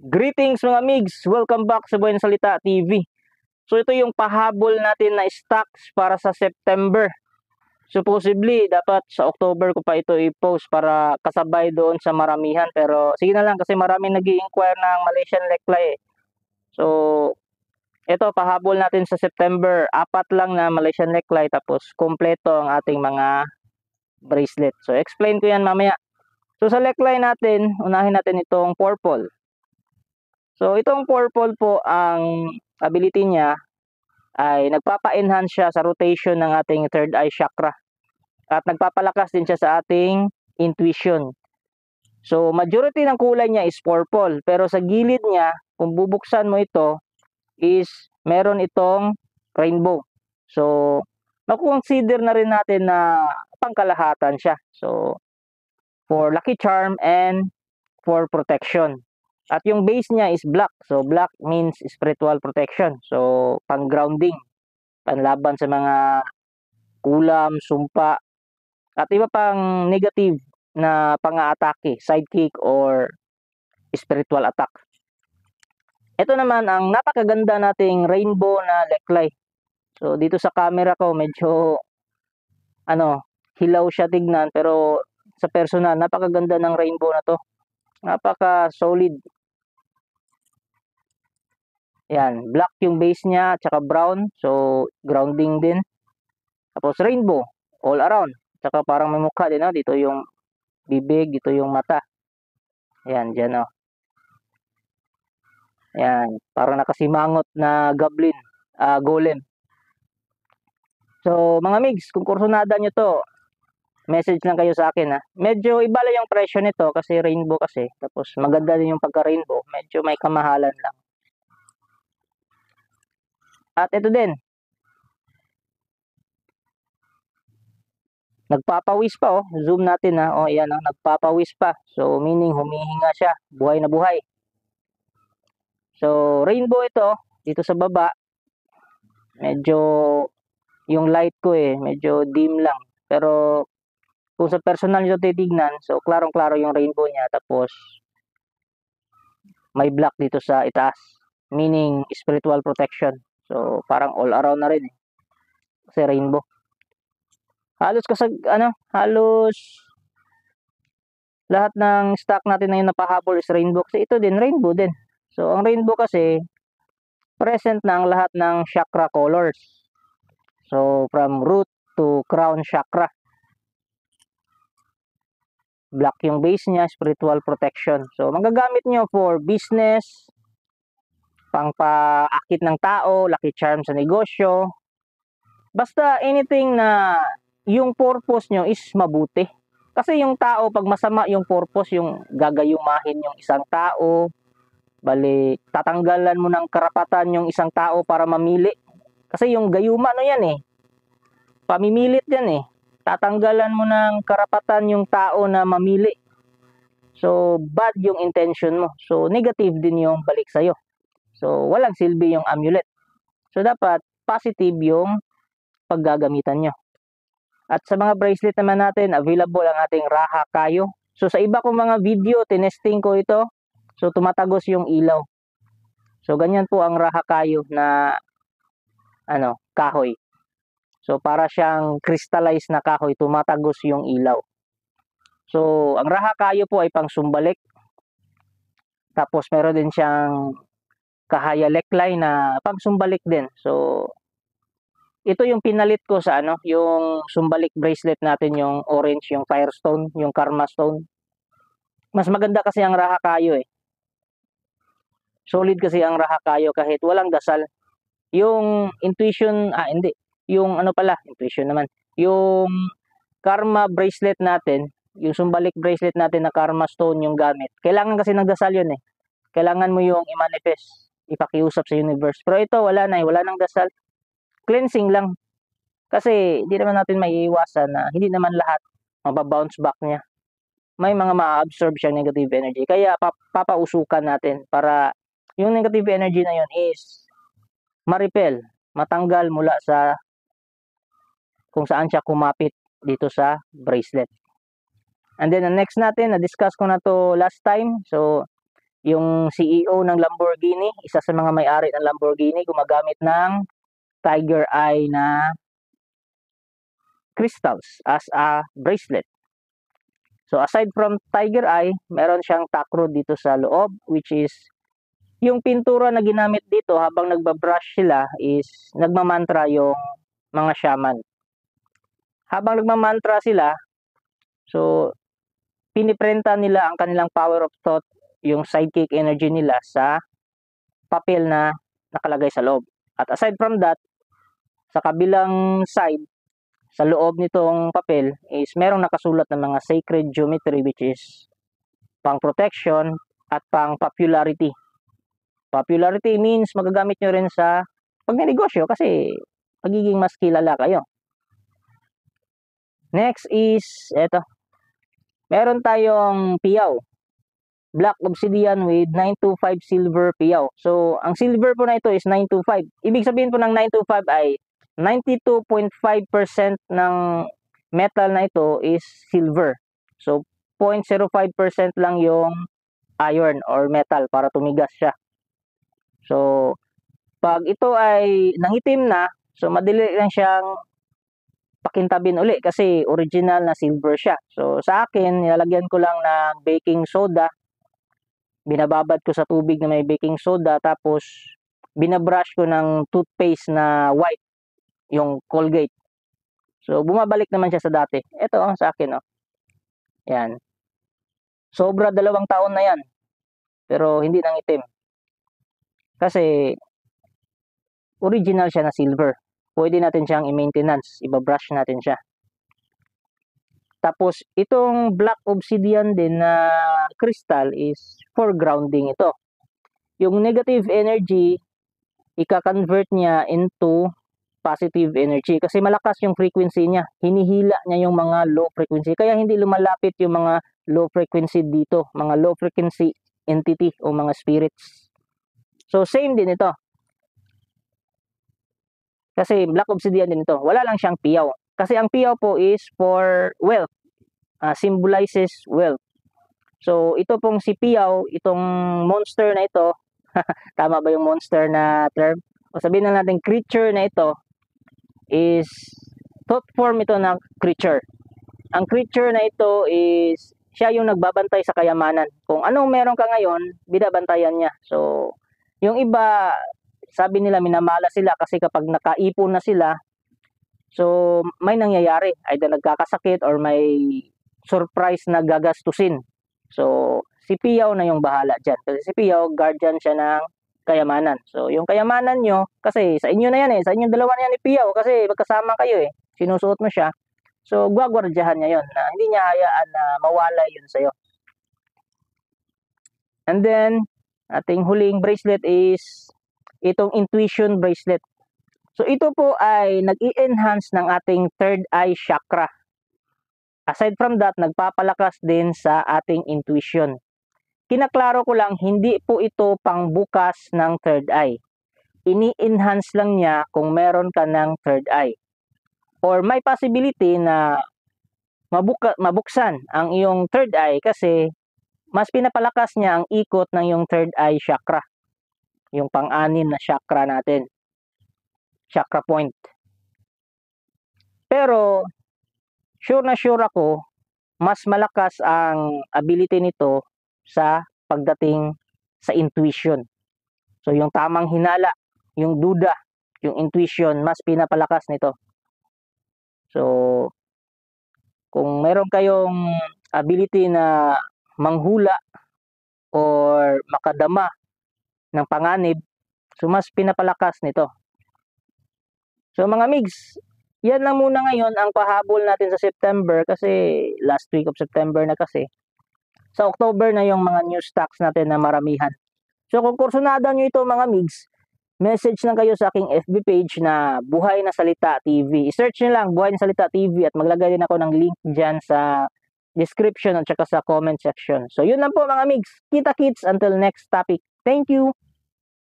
Greetings mga migs! Welcome back sa Buhay na Salita TV. So ito yung pahabol natin na stocks para sa September. Supposedly, dapat sa October ko pa ito i-post para kasabay doon sa maramihan. Pero sige na lang kasi maraming nag-i-inquire ng Malaysian Lekla eh. So ito, pahabol natin sa September. 4 lang na Malaysian Lekla tapos kompleto ang ating mga bracelet. So explain ko yan mamaya. So sa Lekla natin, unahin natin itong purple. So itong purple po, ang ability niya ay nagpapa-enhance siya sa rotation ng ating third eye chakra. At nagpapalakas din siya sa ating intuition. So majority ng kulay niya is purple, pero sa gilid niya, kung bubuksan mo ito, is meron itong rainbow. So makukonsider na rin natin na pangkalahatan siya. So for lucky charm and for protection. At yung base niya is black. So black means spiritual protection. So pang-grounding, panlaban sa mga kulam, sumpa, at iba pang negative na pang-aatake, sidekick or spiritual attack. Ito naman ang napakaganda nating rainbow na leklay. So dito sa camera ko medyo hilaw siya tignan, pero sa personal napakaganda ng rainbow na to. Napaka solid. Yan, black yung base niya, tsaka brown. So, grounding din. Tapos rainbow, all around. Tsaka parang may mukha din, dito yung bibig, dito yung mata. Yan, dyan, Yan, parang nakasimangot na goblin, golem. So, mga migs, kung kursunada nyo to, message lang kayo sa akin, Medyo iba lang yung presyo nito kasi rainbow kasi. Tapos maganda din yung pagka-rainbow. Medyo may kamahalan lang. At ito din, nagpapawis pa, zoom natin, ayan, nagpapawis pa. So meaning humihinga siya, buhay na buhay. So rainbow ito, dito sa baba, medyo yung light ko medyo dim lang. Pero kung sa personal nyo titignan, so klarong-klaro yung rainbow niya. Tapos may black dito sa itaas, meaning spiritual protection. So parang all around na rin kasi rainbow. Halos halos lahat ng stock natin na yung napahabol is rainbow. Kasi ito din, rainbow din. So, ang rainbow kasi, present na ang lahat ng chakra colors. So, from root to crown chakra. Black yung base niya, spiritual protection. So, magagamit nyo for business, pang-paakit ng tao, lucky charm sa negosyo. Basta anything na yung purpose nyo is mabuti. Kasi yung tao, pag masama yung purpose, yung gagayumahin yung isang tao, bali, tatanggalan mo ng karapatan yung isang tao para mamili. Kasi yung gayuma, yan pamimilit yan Tatanggalan mo ng karapatan yung tao na mamili. So, bad yung intention mo. So, negative din yung balik sa'yo. So, walang silbi yung amulet. So, dapat positive yung paggagamitan nyo. At sa mga bracelet naman natin, available ang ating Raha Kayo. So, sa iba kong mga video, tinesting ko ito. So, tumatagos yung ilaw. So, ganyan po ang Raha Kayo na kahoy. So, para siyang crystallized na kahoy, tumatagos yung ilaw. So, ang Raha Kayo po ay pang sumbalik. Tapos, meron din siyang Kahaya Leklay na pang sumbalik din. So, ito yung pinalit ko sa yung sumbalik bracelet natin, yung orange, yung firestone, yung karma stone. Mas maganda kasi ang Raha Kayo Solid kasi ang Raha Kayo kahit walang dasal. Yung intuition, hindi. Yung intuition naman. Yung karma bracelet natin, yung sumbalik bracelet natin na karma stone yung gamit. Kailangan kasi ng dasal yun Kailangan mo yung i-manifest, ipakiusap sa universe. Pero ito, wala nang dasal. Cleansing lang. Kasi hindi naman natin maiiwasan na hindi naman lahat mababounce back niya. May mga ma-absorb siyang negative energy. Kaya papausukan natin para yung negative energy na yun is ma-repel, matanggal mula sa kung saan siya kumapit dito sa bracelet. And then, the next natin, na-discuss ko na to last time. So, yung CEO ng Lamborghini, isa sa mga may-ari ng Lamborghini, gumagamit ng Tiger Eye na crystals as a bracelet. So aside from Tiger Eye, meron siyang takro dito sa loob, which is yung pintura na ginamit dito habang nagbabrush sila is nagmamantra yung mga shaman. Habang nagmamantra sila, so piniprenta nila ang kanilang power of thought, yung sidekick energy nila sa papel na nakalagay sa loob. At aside from that, sa kabilang side, sa loob nitong papel is merong nakasulat ng mga sacred geometry, which is pang protection at pang popularity. Popularity means magagamit nyo rin sa pagnenegosyo kasi magiging mas kilala kayo. Next is eto. Meron tayong piyaw. Black obsidian with 925 silver piyaw. So, ang silver po na ito is 925. Ibig sabihin po ng 925 ay 92.5% ng metal na ito is silver. So, 0.05% lang yung iron or metal para tumigas siya. So, pag ito ay nangitim na, so madali lang siyang pakintabin uli kasi original na silver siya. So, sa akin, nilalagyan ko lang ng baking soda. Binababad ko sa tubig na may baking soda, tapos binabrush ko ng toothpaste na white, yung Colgate. So, bumabalik naman siya sa dati. Ito, sa akin, Yan. Sobra 2 taon na yan. Pero, hindi nangitim. Kasi, original siya na silver. Pwede natin siyang i-maintenance. Ibabrush natin siya. Tapos, itong black obsidian din na crystal is for grounding ito. Yung negative energy, ika-convert niya into positive energy. Kasi malakas yung frequency niya. Hinihila niya yung mga low frequency. Kaya hindi lumalapit yung mga low frequency dito. Mga low frequency entity o mga spirits. So, same din ito. Kasi black obsidian din ito. Wala lang siyang piyaw. Kasi ang piyaw po is for wealth. Symbolizes wealth. So, ito pong si piyaw, itong monster na ito, tama ba yung monster na term? O sabihin na natin creature na ito is thought form ito ng creature. Ang creature na ito is siya yung nagbabantay sa kayamanan. Kung anong meron ka ngayon, binabantayan niya. So, yung iba, sabi nila minamala sila kasi kapag nakaipon na sila, so may nangyayari. Either nagkakasakit or may surprise na gagastusin. So, si piyaw na yung bahala dyan. Kasi si piyaw, guardian siya ng kayamanan. So, yung kayamanan nyo, kasi sa inyo na yan sa inyong dalawa na yan ni piyaw, kasi magkasama kayo sinusuot mo siya. So, gwagwardyahan niya yun, na hindi niya hayaan na mawala yun sa'yo. And then, ating huling bracelet is itong intuition bracelet. So, ito po ay nag-i-enhance ng ating third eye chakra. Aside from that, nagpapalakas din sa ating intuition. Kinaklaro ko lang, hindi po ito pangbukas ng third eye. Ini-enhance lang niya kung meron ka ng third eye. Or may possibility na mabuksan ang iyong third eye kasi mas pinapalakas niya ang ikot ng iyong third eye chakra. Yung pang-anim na chakra natin. Chakra point. Pero, sure na sure ako, mas malakas ang ability nito sa pagdating sa intuition. So, yung tamang hinala, yung duda, yung intuition, mas pinapalakas nito. So, kung meron kayong ability na manghula or makadama ng panganib, so mas pinapalakas nito. So, mga migs, yan lang muna ngayon ang pahabol natin sa September kasi last week of September na kasi. Sa October na yung mga new stocks natin na maramihan. So kung kursunada nyo ito mga migs, message lang kayo sa aking FB page na Buhay na Salita TV. I-search nyo lang Buhay na Salita TV at maglagay din ako ng link dyan sa description at saka sa comment section. So yun lang po mga migs. Kita kits until next topic. Thank you!